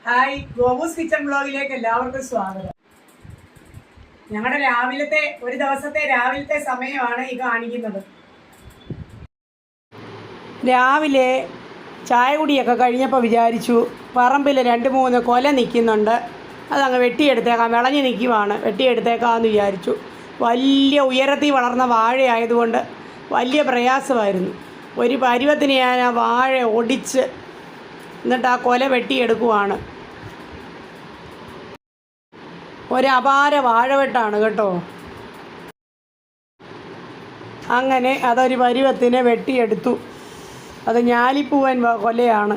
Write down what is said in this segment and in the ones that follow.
Hi, ഗോബൂസ് kitchen ബ്ലോഗിലേക്ക് എല്ലാവർക്കും സ്വാഗതം. ഞങ്ങളുടെ ഒരു ദിവസത്തെ രാവിലത്തെ സമയമാണ് ഈ കാണിക്കുന്നത്. രാവിലെ ചായ കുടിയൊക്കെ കഴിഞ്ഞപ്പോൾ വിചാരിച്ചു പറമ്പിൽ 2-3 കൊല നിൽക്കുന്നുണ്ട്, അതങ്ങ് വെട്ടിയെടുത്തേക്കാം. വിളഞ്ഞ് നിൽക്കുവാണ്, വെട്ടിയെടുത്തേക്കാമെന്ന് വിചാരിച്ചു. വലിയ ഉയരത്തിൽ വളർന്ന വാഴയായതുകൊണ്ട് വലിയ പ്രയാസമായിരുന്നു. ഒരു പരുവത്തിന് ഞാൻ ആ വാഴ ഒടിച്ച് എന്നിട്ട് ആ കൊല വെട്ടിയെടുക്കുവാണ്. ഒരപാര വാഴവെട്ടാണ് കേട്ടോ. അങ്ങനെ അതൊരു പരുവത്തിന് വെട്ടിയെടുത്തു. അത് ഞാലിപ്പൂവൻ കൊലയാണ്.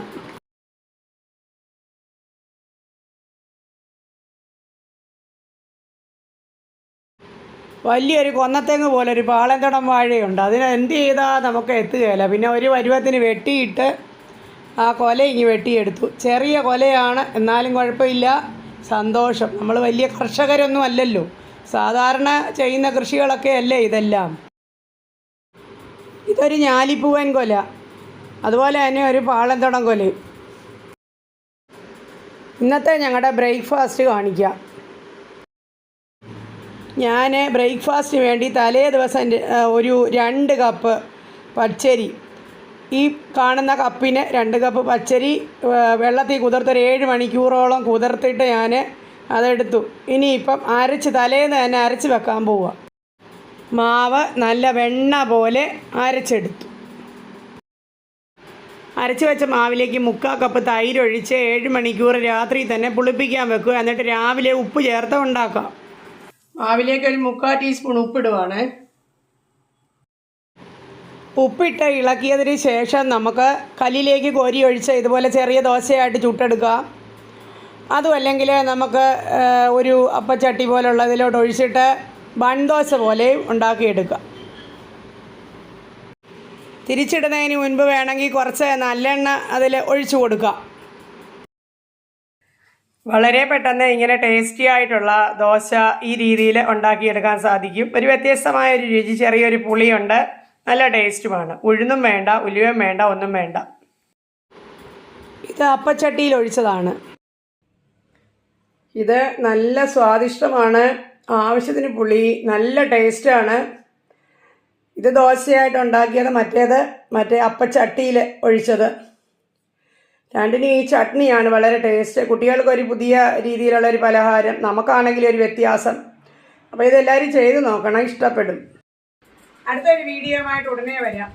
വലിയൊരു കൊന്നത്തെങ്ങ് പോലെ ഒരു പാളന്തടം വാഴയുണ്ട്. അതിന് എന്ത് ചെയ്താൽ നമുക്ക് എത്തുകയില്ല. പിന്നെ ഒരു പരുവത്തിന് വെട്ടിയിട്ട് ആ കൊല ഇങ്ങ് വെട്ടിയെടുത്തു. ചെറിയ കൊലയാണ്, എന്നാലും കുഴപ്പമില്ല, സന്തോഷം. നമ്മൾ വലിയ കർഷകരൊന്നും അല്ലല്ലോ, സാധാരണ ചെയ്യുന്ന കൃഷികളൊക്കെ അല്ലേ ഇതെല്ലാം. ഇതൊരു ഞാലിപ്പൂവൻ കൊല, അതുപോലെ തന്നെ ഒരു പാളന്തടം കൊലയും. ഇന്നത്തെ ഞങ്ങളുടെ ബ്രേക്ക്ഫാസ്റ്റ് കാണിക്കാം. ഞാൻ ബ്രേക്ക്ഫാസ്റ്റിന് വേണ്ടി തലേ ദിവസം ഒരു 2 കപ്പ് പച്ചരി, ഈ കാണുന്ന കപ്പിന് 2 കപ്പ് പച്ചരി വെള്ളത്തിൽ കുതിർത്തൊരു 7 മണിക്കൂറോളം കുതിർത്തിട്ട് ഞാൻ അതെടുത്തു. ഇനിയിപ്പം തലേന്ന് തന്നെ അരച്ച് വെക്കാൻ പോവുക. മാവ് നല്ല വെണ്ണ പോലെ അരച്ചെടുത്തു. അരച്ച് വെച്ച മാവിലേക്ക് 3/4 കപ്പ് തൈര് ഒഴിച്ച് 7 മണിക്കൂർ രാത്രി തന്നെ പുളിപ്പിക്കാൻ വെക്കുക. എന്നിട്ട് രാവിലെ ഉപ്പ് ചേർത്ത് ഉണ്ടാക്കാം. മാവിലേക്ക് ഒരു 3/4 ടീസ്പൂൺ ഉപ്പിടുവാണ്. ഉപ്പിട്ട് ഇളക്കിയതിന് ശേഷം നമുക്ക് കല്ലിലേക്ക് കോരി ഒഴിച്ച് ഇതുപോലെ ചെറിയ ദോശയായിട്ട് ചുട്ടെടുക്കാം. അതുമല്ലെങ്കിൽ നമുക്ക് ഒരു അപ്പച്ചട്ടി പോലുള്ളതിലോട്ട് ഒഴിച്ചിട്ട് ബൺദോശ പോലെയും ഉണ്ടാക്കിയെടുക്കാം. തിരിച്ചിടുന്നതിന് മുൻപ് വേണമെങ്കിൽ കുറച്ച് നല്ലെണ്ണ അതിൽ ഒഴിച്ചു കൊടുക്കാം. വളരെ പെട്ടെന്ന് ഇങ്ങനെ ടേസ്റ്റി ആയിട്ടുള്ള ദോശ ഈ രീതിയിൽ ഉണ്ടാക്കിയെടുക്കാൻ സാധിക്കും. ഒരു വ്യത്യസ്തമായൊരു രുചി, ചെറിയൊരു പുളിയുണ്ട്, നല്ല ടേസ്റ്റുമാണ്. ഉഴുന്നും വേണ്ട, ഉലുവയും വേണ്ട, ഒന്നും വേണ്ട. ഇത് അപ്പച്ചട്ടിയിൽ ഒഴിച്ചതാണ്. ഇത് നല്ല സ്വാദിഷ്ടമാണ്, ആവശ്യത്തിന് പുളി, നല്ല ടേസ്റ്റാണ്. ഇത് ദോശയായിട്ട് ഉണ്ടാക്കിയത്, മറ്റേ അപ്പച്ചട്ടിയിൽ ഒഴിച്ചത്. രണ്ടിനും ഈ ചട്നിയാണ് വളരെ ടേസ്റ്റ്. കുട്ടികൾക്കൊരു പുതിയ രീതിയിലുള്ളൊരു പലഹാരം, നമുക്കാണെങ്കിലും ഒരു വ്യത്യാസം. അപ്പോൾ ഇതെല്ലാവരും ചെയ്ത് നോക്കണം, ഇഷ്ടപ്പെടും. അടുത്തൊരു വീഡിയോയുമായിട്ട് ഉടനെ വരാം.